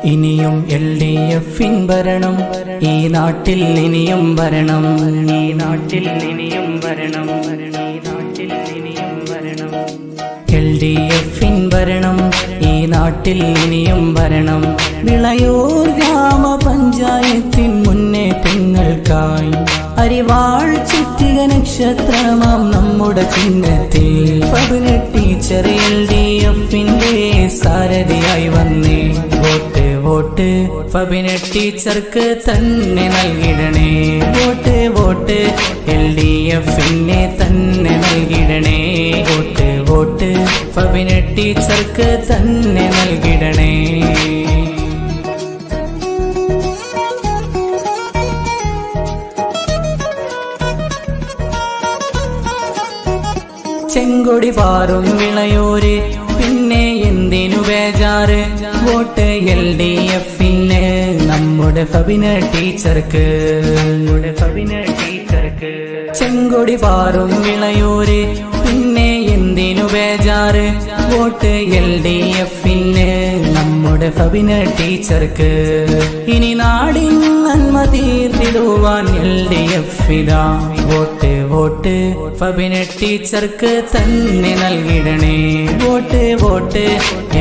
ഇനിയും LDF-ൻ ഭരണം ഈ നാട്ടിൽ ഇനിയും ഭരണം, ഈ നാട്ടിൽ ഇനിയും ഭരണം, ഈ നാട്ടിൽ ഇനിയും ഭരണം. LDF-ൻ ഭരണം ഈ നാട്ടിൽ ഇനിയും ഭരണം. വിളയൂർ ഗ്രാമപഞ്ചായത്തിൻ മുന്നേറ്റങ്ങൾക്കായി അരിവാൾ ചുറ്റിക നക്ഷത്രമാം നമ്മുടെ ചിഹ്നത്തിൽ ഫബിന ടീച്ചർ LDF-ന്റെ സാരഥിയായി വന്നേ. വോട്ട് വോട്ട് ഫബിന ടീച്ചർക്ക് തന്നെ നൽകിടണേ. വോട്ട് വോട്ട് LDF-നെ തന്നെ നൽകിടണേ. വോട്ട് വോട്ട് ഫബിന ടീച്ചർക്ക് തന്നെ നൽകിടണേ. ചെങ്കൊടി പാറും വിളയൂര് പിന്നെ എന്തിനു ബേജാറ്. വോട്ട് LDF-ന് നമ്മുടെ ഫബിന ടീച്ചർക്ക്, നമ്മുടെ ഫബിന ടീച്ചർക്ക്. ചെങ്കൊടി പാറും വിളയൂര് പിന്നെ എന്തിനു ബേജാറ്. വോട്ട് LDF-ന് നമ്മുടെ ഫബിന ടീച്ചർക്ക്. ഇനി നാടിൻ നന്മ തീർത്തിടുവാൻ LDF-ഇതാ. വോട്ട് വോട്ട് ഫബിന ടീച്ചർക്ക് തന്നെ നൽകിടണേ. വോട്ട് വോട്ട്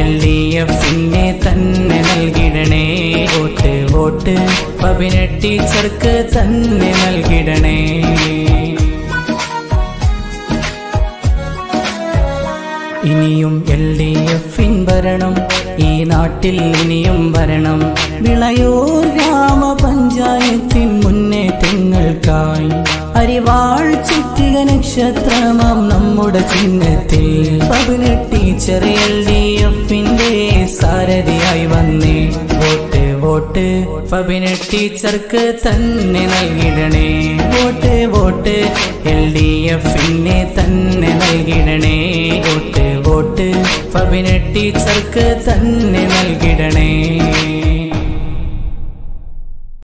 LDF-നെ തന്നെ നൽകിടണേ. വോട്ട് വോട്ട് ഫബിന ടീച്ചർക്ക് തന്നെ നൽകിടണേ. ഇനിയും LDF-ൻ ഭരണം ഈ നാട്ടിൽ ഇനിയും ഭരണം. വിളയൂർ ഗ്രാമപഞ്ചായത്തിൻ മുന്നേറ്റങ്ങൾക്കായി അരിവാൾ ചുറ്റിക നക്ഷത്രമാം നമ്മുടെ ചിഹ്നത്തിൽ ഫബിന ടീച്ചർ LDF-ന്റെ സാരഥിയായി വന്നേ. വോട്ട് വോട്ട് ഫബിന ടീച്ചർക്ക് തന്നെ നൽകിടണേ. വോട്ട് വോട്ട് LDF-നെ തന്നെ നൽകിടണേ. വോട്ട് വോട്ട് ഫബിന ടീച്ചർക്ക് തന്നെ നൽകിടണേ.